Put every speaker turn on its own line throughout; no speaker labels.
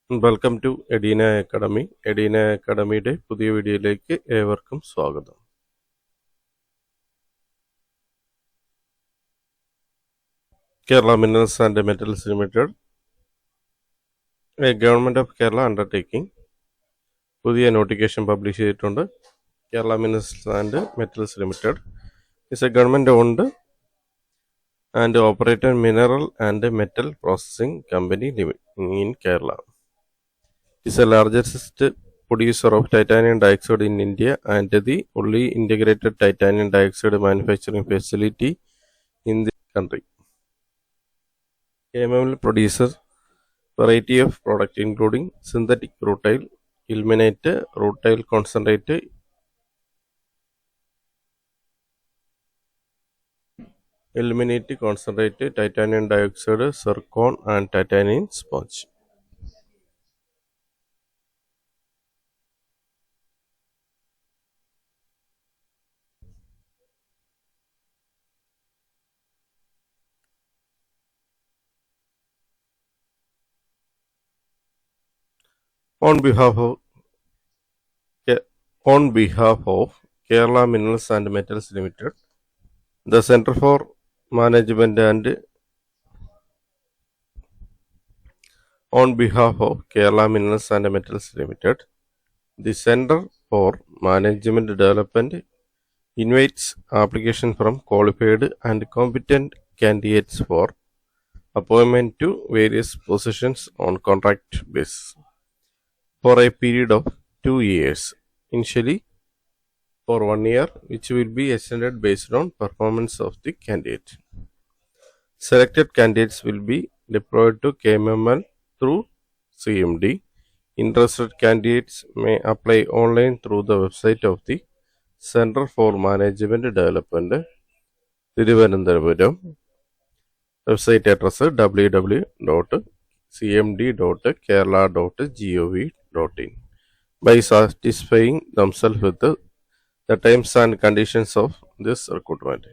Welcome to Edina academy. Edina അക്കാഡമിയുടെ പുതിയ വീഡിയോയിലേക്ക് ഏവർക്കും സ്വാഗതം. Kerala minerals and metals limited, government of Kerala undertaking, പുതിയ നോട്ടിഫിക്കേഷൻ പബ്ലിഷ് ചെയ്തിട്ടുണ്ട്. കേരള മിനറൽസ് ആൻഡ് മെറ്റൽസ് ലിമിറ്റഡ് is a government owned and operated mineral and metal processing company in Kerala. It is the largest producer of titanium dioxide in India and the only integrated titanium dioxide manufacturing facility in the country. KML produces variety of products including synthetic rutile, ilmenite, rutile concentrate, ilmenite concentrate, titanium dioxide, zircon and titanium sponge. On behalf of Kerala Minerals and Metals Limited, the Center for Management and On behalf of Kerala Minerals and Metals Limited, the Center for Management Development invites application from qualified and competent candidates for appointment to various positions on contract basis for a period of 2 years, initially for 1 year, which will be extended based on performance of the candidate. Selected candidates will be deployed to KMML through CMD. Interested candidates may apply online through the website of the Center for Management Development, Thiruvananthapuram. Website address www.cmd.kerala.gov.in. By satisfying themselves with the terms and conditions of this recruitment.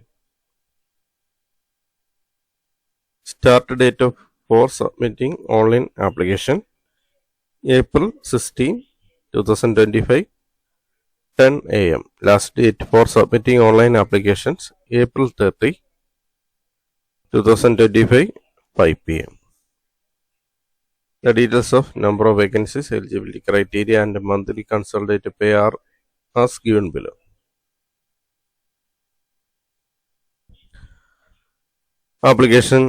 Start date for submitting online application April 16, 2025, 10 a.m. Last date for submitting online applications April 30, 2025, 5 p.m. The details of number of vacancies, eligibility criteria and monthly consultant pay are as given below. Application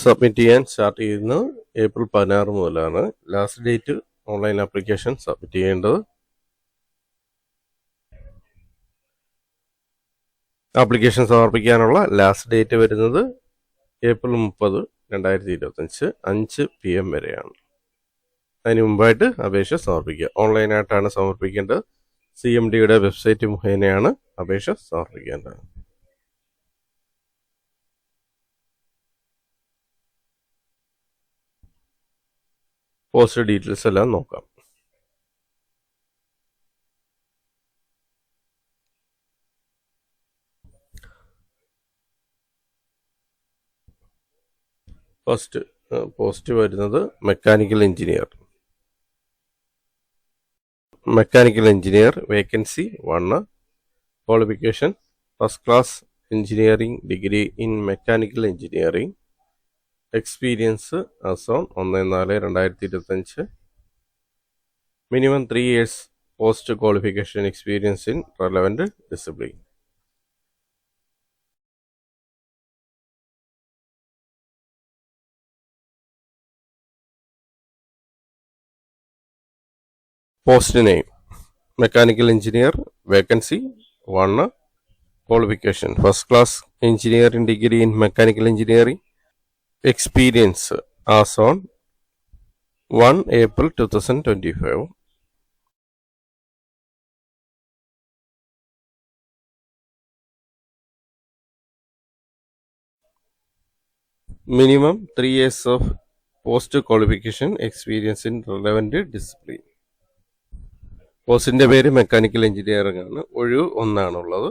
submit ചെയ്യാൻ start ചെയ്യുന്നത് April 16 മുതലാണ്. Last date online application submit ചെയ്യേണ്ടത് application സമർപ്പിക്കാനുള്ള last date വരുന്നത് April 30, 2025 5 PM വരെയാണ്. അതിന് മുമ്പായിട്ട് അപേക്ഷ സമർപ്പിക്കുക. ഓൺലൈനായിട്ടാണ് സമർപ്പിക്കേണ്ടത്. CMDയുടെ വെബ്സൈറ്റ് മുഖേനയാണ് അപേക്ഷ സമർപ്പിക്കേണ്ടത്. പോസ്റ്റ് ഡീറ്റെയിൽസ് എല്ലാം നോക്കാം. ഫസ്റ്റ് പോസ്റ്റ് വരുന്നത് mechanical engineer. Vacancy 1. Qualification first class engineering degree in mechanical engineering. Experience as on 1/4/2025. Minimum 3 years post qualification experience in relevant discipline. Post name mechanical engineer. Vacancy 1. Qualification first class engineering degree in mechanical engineering. Experience as on 1 April 2025. Minimum 3 years of post qualification experience in relevant discipline. പോസ്റ്റിൻ്റെ പേര് mechanical engineering ആണ്. ഒഴിവ് 1 ആണുള്ളത്.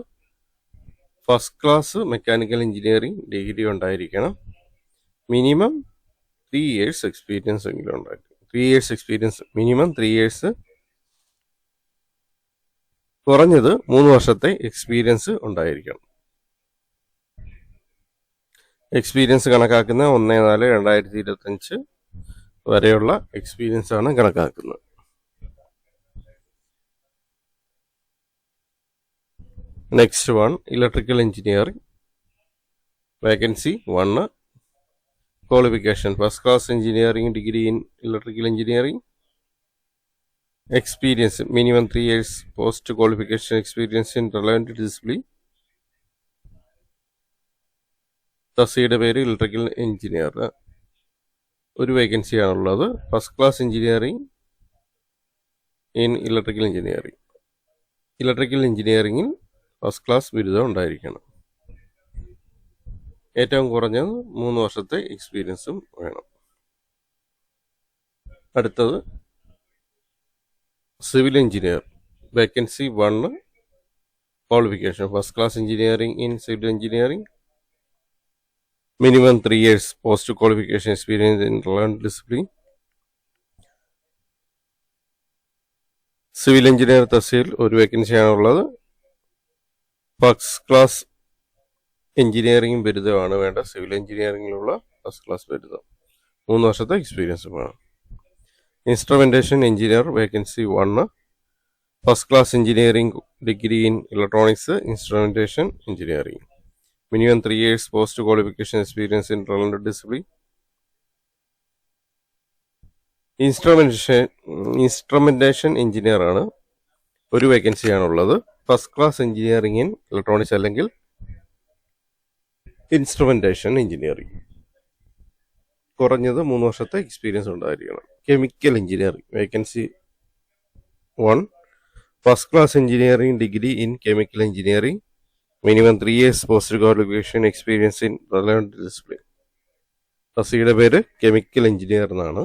First class mechanical engineering degree ഉണ്ടായിരിക്കണം. Minimum 3 years experience എങ്കിലും ഉണ്ടായിരിക്കും. 3 years experience, minimum 3 years, കുറഞ്ഞത് 3 വർഷത്തെ experience ഉണ്ടായിരിക്കണം. എക്സ്പീരിയൻസ് കണക്കാക്കുന്ന 1/4/2025 വരെയുള്ള എക്സ്പീരിയൻസ് ആണ് കണക്കാക്കുന്നത്. Next one, electrical engineering. Vacancy 1. Qualification first class engineering degree in electrical engineering. Experience minimum 3 years post qualification experience in relevant discipline. തസ്തികയുടെ പേര് ഇലക്ട്രിക്കൽ എഞ്ചിനീയർ. ഒരു വേക്കൻസിയാണുള്ളത്. First class engineering in electrical engineering. Electrical എഞ്ചിനീയറിംഗിൽ first class ബിരുദം ഉണ്ടായിരിക്കണം. ഏറ്റവും കുറഞ്ഞത് 3 വർഷത്തെ എക്സ്പീരിയൻസും വേണം. അടുത്തത് civil engineer. Vacancy 1. Qualification first class engineering in civil engineering. Minimum 3 years post qualification experience in relevant discipline. Civil engineer തസ്തികയിൽ ഒരു വേക്കൻസിയാണുള്ളത്. ഫസ്റ്റ് ക്ലാസ് എഞ്ചിനീയറിംഗ് ബിരുദമാണ് വേണ്ട. സിവിൽ എഞ്ചിനീയറിംഗിലുള്ള ഫസ്റ്റ് ക്ലാസ് ബിരുദം. 3 വർഷത്തെ എക്സ്പീരിയൻസ് വേണം. Instrumentation engineer. Vacancy 1. First class engineering degree in electronics instrumentation engineering. Minimum 3 years post qualification experience in relevant discipline. Instrumentation engineer ആണ്. ഒരു വേക്കൻസിയാണുള്ളത്. First class engineering in electronics അല്ലെങ്കിൽ instrumentation engineering. കുറഞ്ഞത് 3 വർഷത്തെ experience ഉണ്ടായിരിക്കണം. Chemical engineering. Vacancy 1. First class engineering degree in chemical engineering. Minimum 3 years post qualification experience in relevant discipline. തസ്തികയുടെ പേര് chemical engineer എന്നാണ്.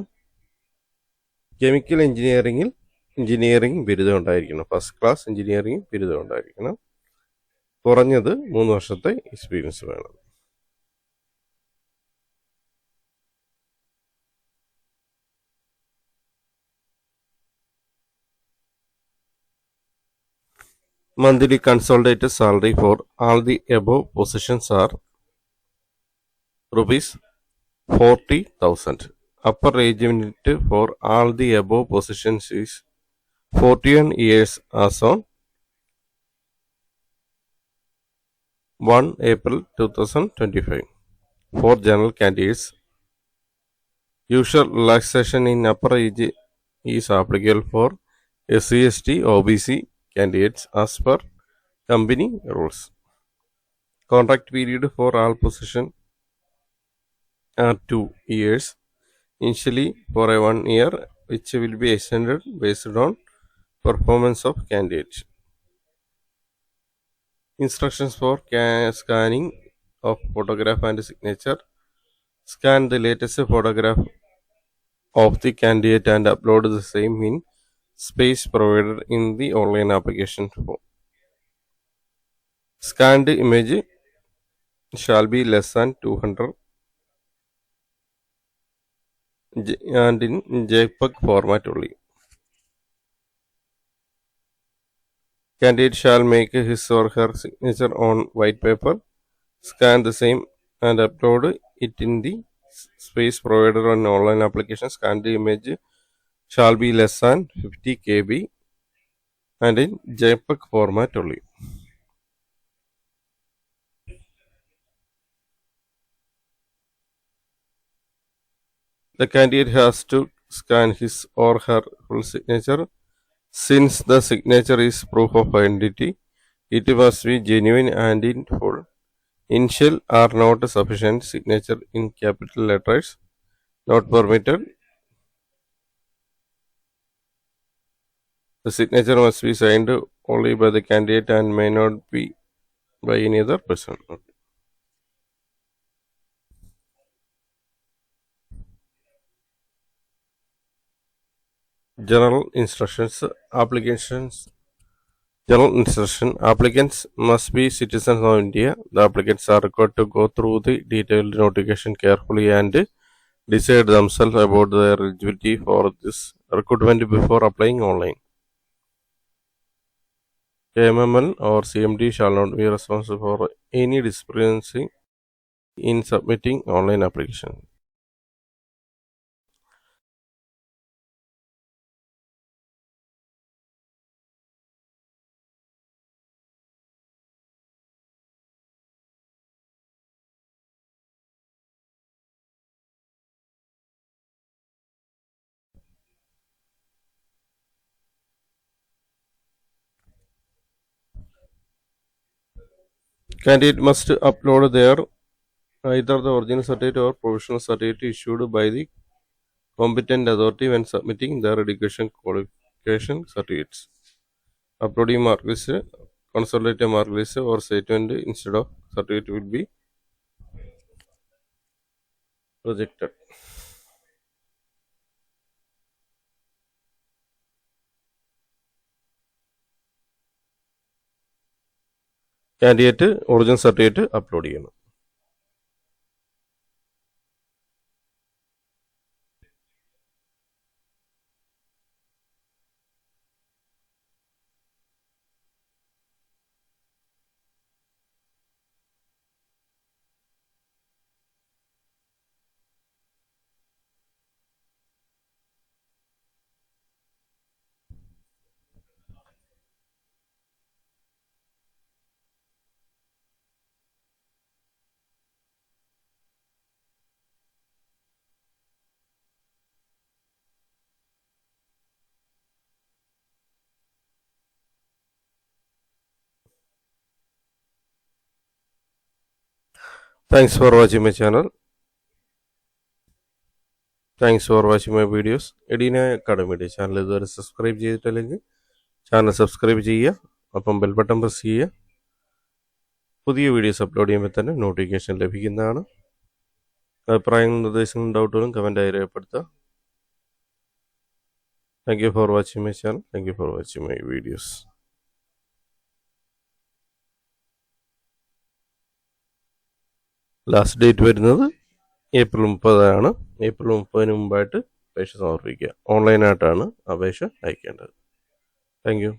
കെമിക്കൽ എഞ്ചിനീയറിംഗ് ബിരുദം ഉണ്ടായിരിക്കണം. ഫസ്റ്റ് ക്ലാസ് എഞ്ചിനീയറിംഗ് ബിരുദം ഉണ്ടായിരിക്കണം. കുറഞ്ഞത് 3 വർഷത്തെ എക്സ്പീരിയൻസ് വേണം. Monthly consolidated salary for all the above positions are rupees 40,000. Upper age limit for all the above positions is 41 years as on 1 April 2025. For general candidates, usual relaxation in upper age is applicable for SC, ST, OBC candidates as per company rules. Contract period for all positions are 2 years, initially for a 1 year, which will be extended based on performance of candidates. Instructions for scanning of photograph and signature. Scan the latest photograph of the candidate and upload the same in space provided in the online application form. Scanned image shall be less than 200 and in JPEG format only. Candidate shall make his or her signature on white paper, scan the same and upload it in the space provided on online application. Scanned image shall be less than 50 KB and in JPEG format only. The candidate has to scan his or her full signature. Since the signature is proof of identity, it must be genuine and in full. Initial are not sufficient. Signature in capital letters not permitted. The signature must be signed only by the candidate and may not be by any other person. General instructions. General instruction. Applicants must be citizens of India. The applicants are required to go through the detailed notification carefully and decide themselves about their eligibility for this recruitment before applying online. KMML or CMD shall not be responsible for any discrepancy in submitting online application. Candidate must upload their either the original certificate or provisional certificate issued by the competent authority when submitting their education qualification certificates. Uploading mark list, consolidated mark list or statement instead of certificate will be rejected. Candidate original certificate upload ചെയ്യണം. Thanks for watching my channel. Thanks for watching my videos. Edina Academy channel ഇതുവരെ subscribe ചെയ്തിട്ടില്ലെങ്കിൽ channel subscribe ചെയ്യുക, അപ്പം bell button press ചെയ്യുക. പുതിയ videos upload ചെയ്യുമ്പോൾ തന്നെ notification ലഭിക്കുന്നതാണ്. അഭിപ്രായങ്ങളും നിർദ്ദേശങ്ങളും ഡൗട്ടുകളും കമൻറ്റായി രേഖപ്പെടുത്തുക. Thank you for watching my channel. Thank you for watching my videos. Last date വരുന്നത് ഏപ്രിൽ 30 ഏപ്രിൽ 30 മുമ്പായിട്ട് അപേക്ഷ സമർപ്പിക്കുക. ഓൺലൈനായിട്ടാണ് അപേക്ഷ അയക്കേണ്ടത്. Thank you.